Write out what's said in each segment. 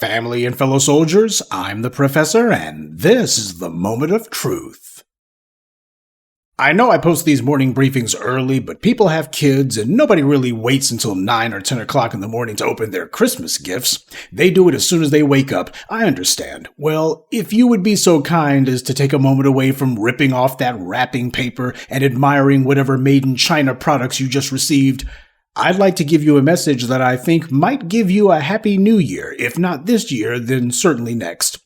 Family and fellow soldiers, I'm the Professor, and this is the Moment of Truth. I know I post these morning briefings early, but people have kids, and nobody really waits until 9 or 10 o'clock in the morning to open their Christmas gifts. They do it as soon as they wake up. I understand. Well, if you would be so kind as to take a moment away from ripping off that wrapping paper and admiring whatever made-in-China products you just received, I'd like to give you a message that I think might give you a happy new year. If not this year, then certainly next.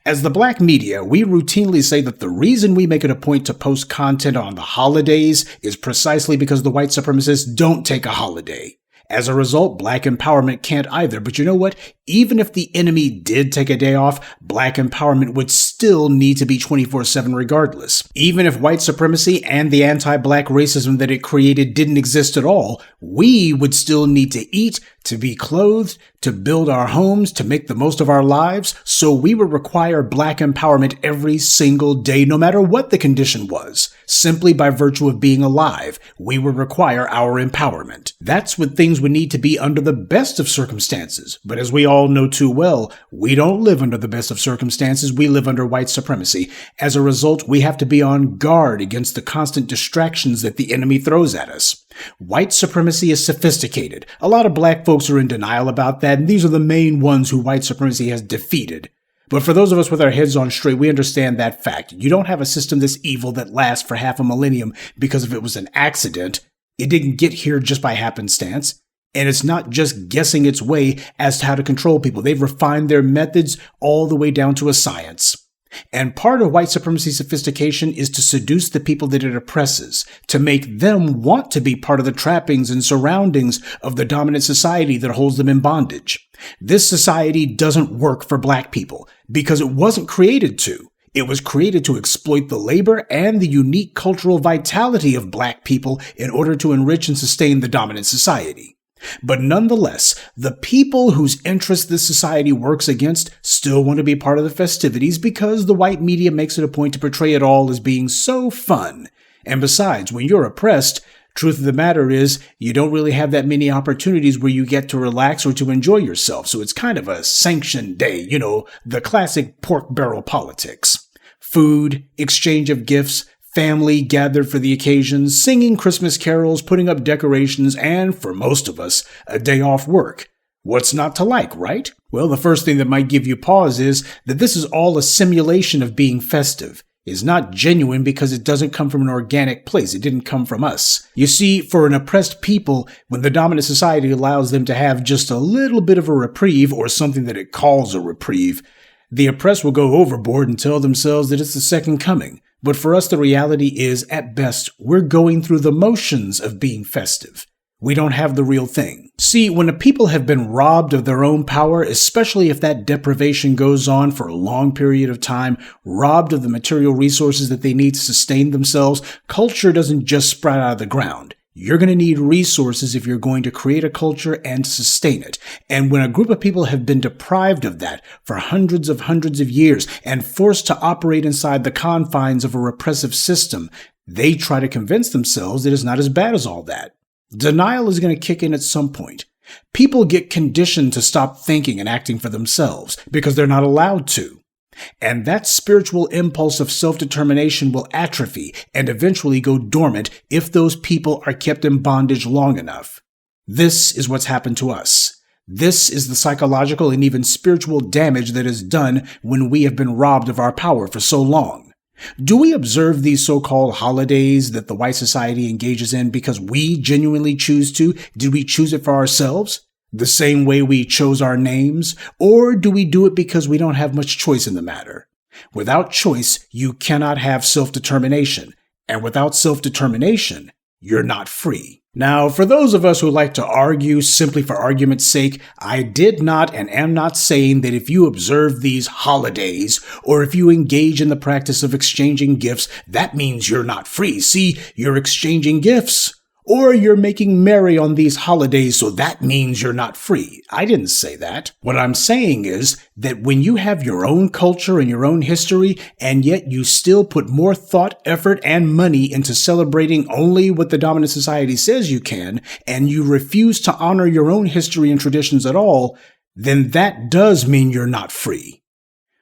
As the black media, we routinely say that the reason we make it a point to post content on the holidays is precisely because the white supremacists don't take a holiday. As a result, black empowerment can't either. But you know what? Even if the enemy did take a day off, black empowerment would still need to be 24/7 regardless. Even if white supremacy and the anti-black racism that it created didn't exist at all, we would still need to eat, to be clothed, to build our homes, to make the most of our lives. So we would require black empowerment every single day, no matter what the condition was. Simply by virtue of being alive, we would require our empowerment. That's what things would need to be under the best of circumstances. But as we all know too well, we don't live under the best of circumstances. We live under white supremacy. As a result, we have to be on guard against the constant distractions that the enemy throws at us. White supremacy is sophisticated. A lot of black folks are in denial about that, and these are the main ones who white supremacy has defeated. But for those of us with our heads on straight, we understand that fact. You don't have a system this evil that lasts for half a millennium because if it was an accident, it didn't get here just by happenstance. And it's not just guessing its way as to how to control people. They've refined their methods all the way down to a science. And part of white supremacy sophistication is to seduce the people that it oppresses, to make them want to be part of the trappings and surroundings of the dominant society that holds them in bondage. This society doesn't work for black people because it wasn't created to. It was created to exploit the labor and the unique cultural vitality of black people in order to enrich and sustain the dominant society. But nonetheless, the people whose interests this society works against still want to be part of the festivities because the white media makes it a point to portray it all as being so fun. And besides, when you're oppressed, truth of the matter is you don't really have that many opportunities where you get to relax or to enjoy yourself. So it's kind of a sanctioned day, the classic pork barrel politics. Food, exchange of gifts, family gathered for the occasion, singing Christmas carols, putting up decorations, and, for most of us, a day off work. What's not to like, right? Well, the first thing that might give you pause is that this is all a simulation of being festive. It's not genuine because it doesn't come from an organic place. It didn't come from us. You see, for an oppressed people, when the dominant society allows them to have just a little bit of a reprieve or something that it calls a reprieve, the oppressed will go overboard and tell themselves that it's the second coming. But for us, the reality is, at best, we're going through the motions of being festive. We don't have the real thing. See, when a people have been robbed of their own power, especially if that deprivation goes on for a long period of time, robbed of the material resources that they need to sustain themselves, culture doesn't just sprout out of the ground. You're going to need resources if you're going to create a culture and sustain it. And when a group of people have been deprived of that for hundreds of years and forced to operate inside the confines of a repressive system, they try to convince themselves that it's not as bad as all that. Denial is going to kick in at some point. People get conditioned to stop thinking and acting for themselves because they're not allowed to. And that spiritual impulse of self-determination will atrophy and eventually go dormant if those people are kept in bondage long enough. This is what's happened to us. This is the psychological and even spiritual damage that is done when we have been robbed of our power for so long. Do we observe these so-called holidays that the white society engages in because we genuinely choose to? Did we choose it for ourselves? The same way we chose our names? Or do we do it because we don't have much choice in the matter? Without choice, you cannot have self-determination. And without self-determination, you're not free. Now, for those of us who like to argue simply for argument's sake, I did not and am not saying that if you observe these holidays or if you engage in the practice of exchanging gifts, that means you're not free. See, you're exchanging gifts. Or you're making merry on these holidays, so that means you're not free. I didn't say that. What I'm saying is that when you have your own culture and your own history, and yet you still put more thought, effort, and money into celebrating only what the dominant society says you can, and you refuse to honor your own history and traditions at all, then that does mean you're not free.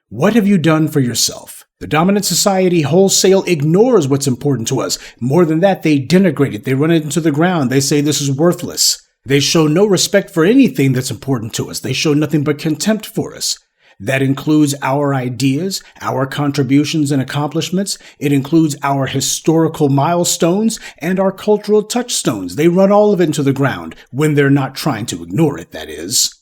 What have you done for yourself? The dominant society wholesale ignores what's important to us. More than that, they denigrate it. They run it into the ground. They say this is worthless. They show no respect for anything that's important to us. They show nothing but contempt for us. That includes our ideas, our contributions and accomplishments. It includes our historical milestones and our cultural touchstones. They run all of it into the ground when they're not trying to ignore it, that is.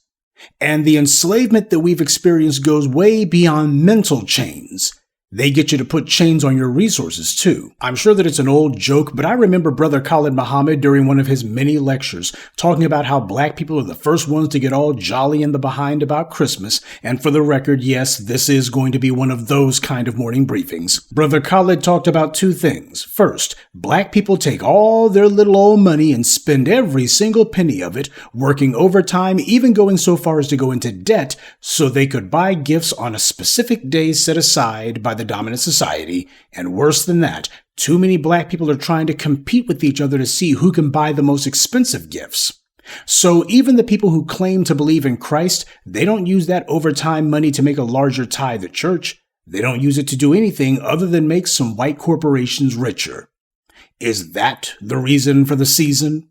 And the enslavement that we've experienced goes way beyond mental chains. They get you to put chains on your resources, too. I'm sure that it's an old joke, but I remember Brother Khalid Muhammad during one of his many lectures talking about how black people are the first ones to get all jolly in the behind about Christmas. And for the record, yes, this is going to be one of those kind of morning briefings. Brother Khalid talked about two things. First, black people take all their little old money and spend every single penny of it, working overtime, even going so far as to go into debt so they could buy gifts on a specific day set aside by the dominant society. And worse than that, too many black people are trying to compete with each other to see who can buy the most expensive gifts. So even the people who claim to believe in Christ, they don't use that overtime money to make a larger tithe at church. They don't use it to do anything other than make some white corporations richer. Is that the reason for the season?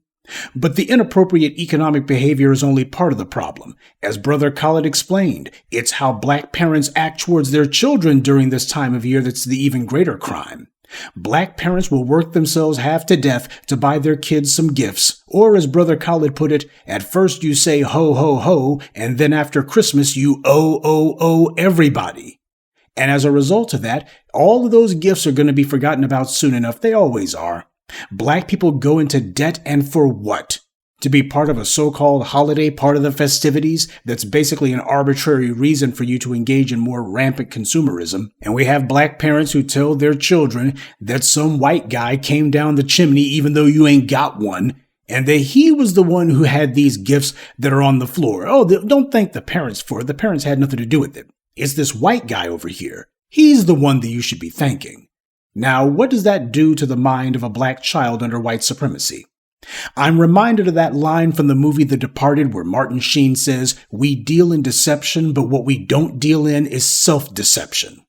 But the inappropriate economic behavior is only part of the problem. As Brother Khalid explained, it's how black parents act towards their children during this time of year that's the even greater crime. Black parents will work themselves half to death to buy their kids some gifts, or as Brother Khalid put it, at first you say ho ho ho, and then after Christmas you owe everybody. And as a result of that, all of those gifts are going to be forgotten about soon enough. They always are. Black people go into debt, and for what? To be part of a so-called holiday, part of the festivities, that's basically an arbitrary reason for you to engage in more rampant consumerism. And we have black parents who tell their children that some white guy came down the chimney even though you ain't got one, and that he was the one who had these gifts that are on the floor. Oh, don't thank the parents for it. The parents had nothing to do with it. It's this white guy over here. He's the one that you should be thanking. Now, what does that do to the mind of a black child under white supremacy? I'm reminded of that line from the movie The Departed where Martin Sheen says, "We deal in deception, but what we don't deal in is self-deception."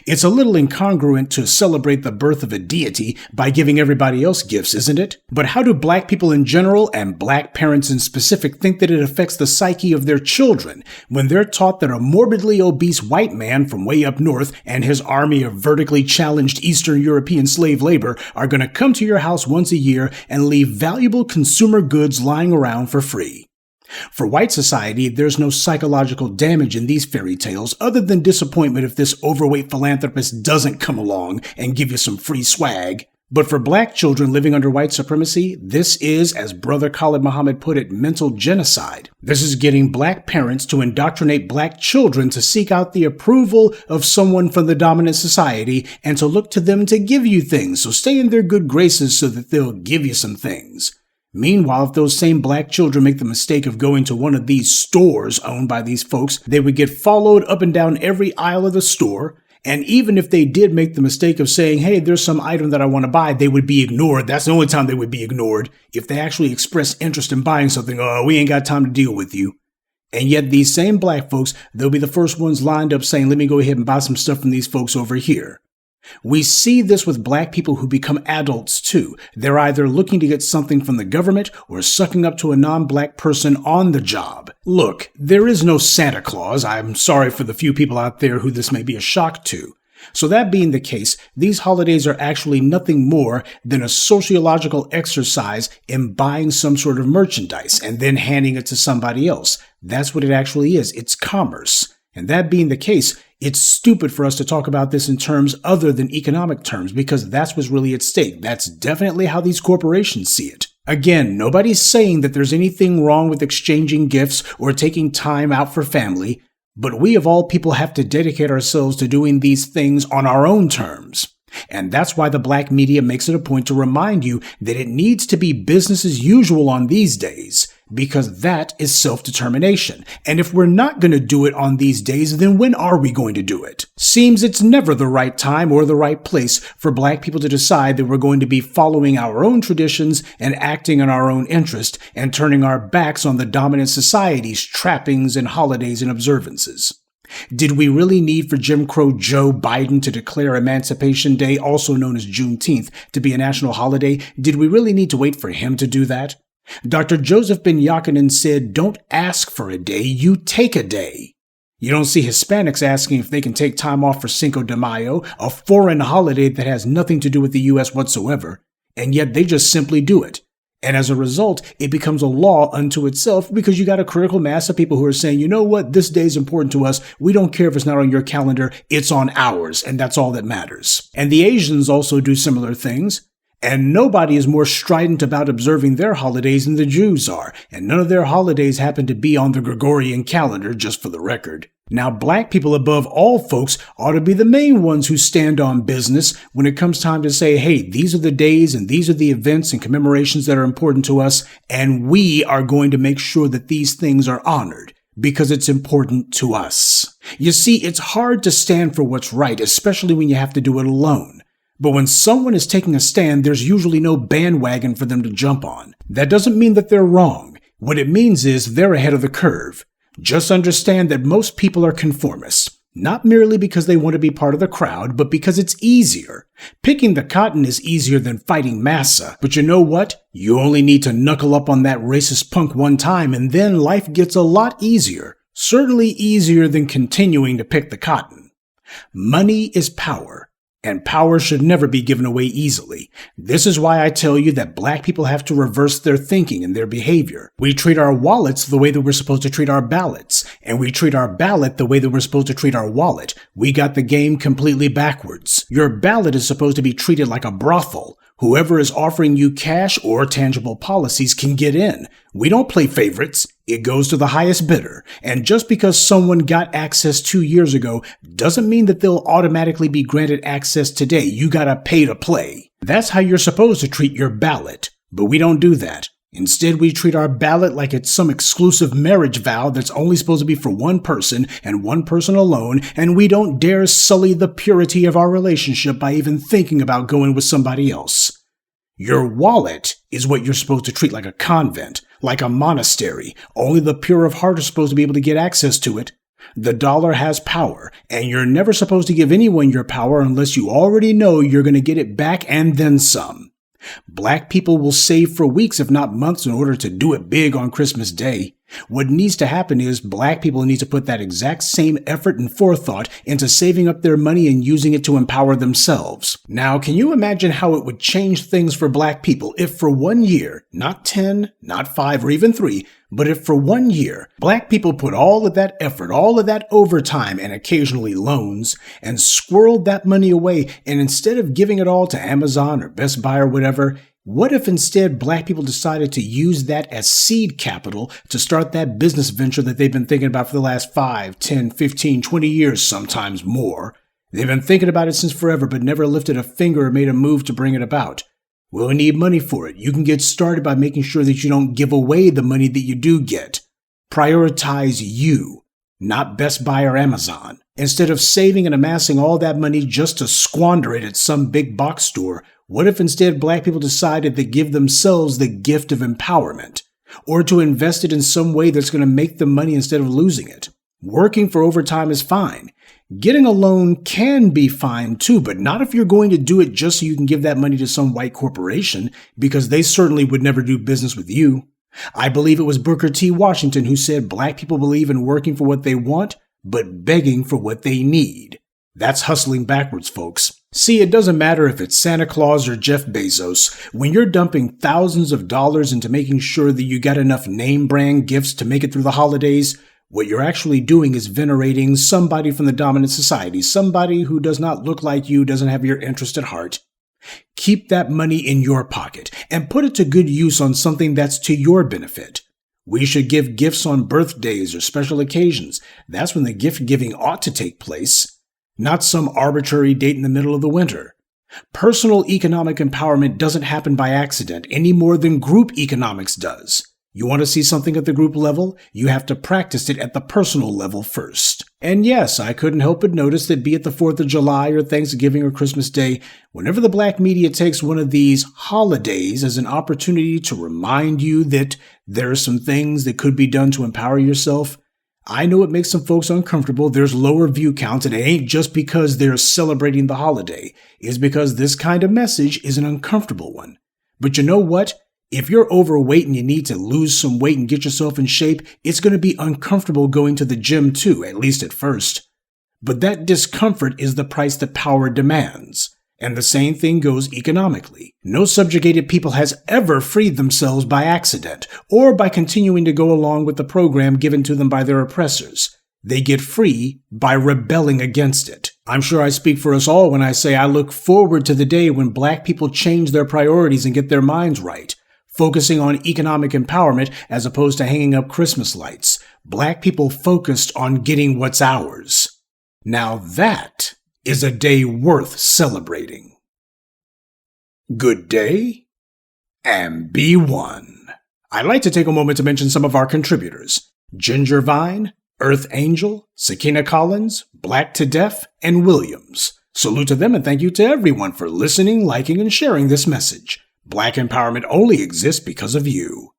It's a little incongruent to celebrate the birth of a deity by giving everybody else gifts, isn't it? But how do black people in general, and black parents in specific, think that it affects the psyche of their children when they're taught that a morbidly obese white man from way up north and his army of vertically challenged Eastern European slave labor are going to come to your house once a year and leave valuable consumer goods lying around for free? For white society, there's no psychological damage in these fairy tales other than disappointment if this overweight philanthropist doesn't come along and give you some free swag. But for black children living under white supremacy, this is, as Brother Khalid Muhammad put it, mental genocide. This is getting black parents to indoctrinate black children to seek out the approval of someone from the dominant society and to look to them to give you things. So stay in their good graces so that they'll give you some things. Meanwhile, if those same black children make the mistake of going to one of these stores owned by these folks, they would get followed up and down every aisle of the store. And even if they did make the mistake of saying, hey, there's some item that I want to buy, they would be ignored. That's the only time they would be ignored. If they actually express interest in buying something, oh, we ain't got time to deal with you. And yet these same black folks, they'll be the first ones lined up saying, let me go ahead and buy some stuff from these folks over here. We see this with black people who become adults too. They're either looking to get something from the government or sucking up to a non-black person on the job. Look, there is no Santa Claus. I'm sorry for the few people out there who this may be a shock to. So that being the case, these holidays are actually nothing more than a sociological exercise in buying some sort of merchandise and then handing it to somebody else. That's what it actually is. It's commerce. And that being the case, it's stupid for us to talk about this in terms other than economic terms because that's what's really at stake. That's definitely how these corporations see it. Again, nobody's saying that there's anything wrong with exchanging gifts or taking time out for family, but we of all people have to dedicate ourselves to doing these things on our own terms. And that's why the black media makes it a point to remind you that it needs to be business as usual on these days. because that is self-determination. And if we're not going to do it on these days, then when are we going to do it? Seems it's never the right time or the right place for Black people to decide that we're going to be following our own traditions and acting in our own interest and turning our backs on the dominant society's trappings and holidays and observances. Did we really need for Jim Crow Joe Biden to declare Emancipation Day, also known as Juneteenth, to be a national holiday? Did we really need to wait for him to do that? Dr. Joseph Ben Yakinen said, "Don't ask for a day, you take a day." You don't see Hispanics asking if they can take time off for Cinco de Mayo, a foreign holiday that has nothing to do with the U.S. whatsoever, and yet they just simply do it. And as a result, it becomes a law unto itself because you got a critical mass of people who are saying, you know what, this day is important to us. We don't care if it's not on your calendar. It's on ours. And that's all that matters. And the Asians also do similar things. And nobody is more strident about observing their holidays than the Jews are. And none of their holidays happen to be on the Gregorian calendar, just for the record. Now, Black people above all folks ought to be the main ones who stand on business when it comes time to say, hey, these are the days and these are the events and commemorations that are important to us, and we are going to make sure that these things are honored because it's important to us. You see, it's hard to stand for what's right, especially when you have to do it alone. But when someone is taking a stand, there's usually no bandwagon for them to jump on. That doesn't mean that they're wrong. What it means is they're ahead of the curve. Just understand that most people are conformists, not merely because they want to be part of the crowd, but because it's easier. Picking the cotton is easier than fighting massa. But you know what? You only need to knuckle up on that racist punk one time, and then life gets a lot easier. Certainly easier than continuing to pick the cotton. Money is power. And power should never be given away easily. This is why I tell you that Black people have to reverse their thinking and their behavior. We treat our wallets the way that we're supposed to treat our ballots, and we treat our ballot the way that we're supposed to treat our wallet. We got the game completely backwards. Your ballot is supposed to be treated like a brothel. Whoever is offering you cash or tangible policies can get in. We don't play favorites. It goes to the highest bidder. And just because someone got access 2 years ago doesn't mean that they'll automatically be granted access today. You gotta pay to play. That's how you're supposed to treat your ballot. But we don't do that. Instead, we treat our ballot like it's some exclusive marriage vow that's only supposed to be for one person and one person alone, and we don't dare sully the purity of our relationship by even thinking about going with somebody else. Your wallet is what you're supposed to treat like a convent, like a monastery. Only the pure of heart are supposed to be able to get access to it. The dollar has power, and you're never supposed to give anyone your power unless you already know you're going to get it back and then some. Black people will save for weeks, if not months, in order to do it big on Christmas Day. What needs to happen is Black people need to put that exact same effort and forethought into saving up their money and using it to empower themselves. Now, can you imagine how it would change things for Black people if for 1 year, not 10, not 5, or even 3, but if for 1 year, Black people put all of that effort, all of that overtime, and occasionally loans, and squirreled that money away, and instead of giving it all to Amazon or Best Buy or whatever, what if instead Black people decided to use that as seed capital to start that business venture that they've been thinking about for the last 5, 10, 15, 20 years, sometimes more? They've been thinking about it since forever, but never lifted a finger or made a move to bring it about. We'll need money for it. You can get started by making sure that you don't give away the money that you do get. Prioritize you, not Best Buy or Amazon. Instead of saving and amassing all that money just to squander it at some big box store, what if instead Black people decided to give themselves the gift of empowerment, or to invest it in some way that's going to make them money instead of losing it? Working for overtime is fine. Getting a loan can be fine too, but not if you're going to do it just so you can give that money to some white corporation, because they certainly would never do business with you. I believe it was Booker T. Washington who said Black people believe in working for what they want, but begging for what they need. That's hustling backwards, folks. See, it doesn't matter if it's Santa Claus or Jeff Bezos. When you're dumping thousands of dollars into making sure that you got enough name brand gifts to make it through the holidays, what you're actually doing is venerating somebody from the dominant society, somebody who does not look like you, doesn't have your interest at heart. Keep that money in your pocket and put it to good use on something that's to your benefit. We should give gifts on birthdays or special occasions. That's when the gift giving ought to take place, not some arbitrary date in the middle of the winter. Personal economic empowerment doesn't happen by accident any more than group economics does. You want to see something at the group level? You have to practice it at the personal level first. And yes, I couldn't help but notice that be it the 4th of July or Thanksgiving or Christmas Day, whenever the black media takes one of these holidays as an opportunity to remind you that there are some things that could be done to empower yourself, I know it makes some folks uncomfortable. There's lower view counts, and it ain't just because they're celebrating the holiday. It's because this kind of message is an uncomfortable one. But you know what? If you're overweight and you need to lose some weight and get yourself in shape, it's going to be uncomfortable going to the gym too, at least at first. But that discomfort is the price that power demands. And the same thing goes economically. No subjugated people has ever freed themselves by accident or by continuing to go along with the program given to them by their oppressors. They get free by rebelling against it. I'm sure I speak for us all when I say I look forward to the day when black people change their priorities and get their minds right. Focusing on economic empowerment as opposed to hanging up Christmas lights. Black people focused on getting what's ours. Now that is a day worth celebrating. Good day, and be one. I'd like to take a moment to mention some of our contributors. Ginger Vine, Earth Angel, Sakina Collins, Black to Deaf, and Williams. Salute to them and thank you to everyone for listening, liking, and sharing this message. Black empowerment only exists because of you.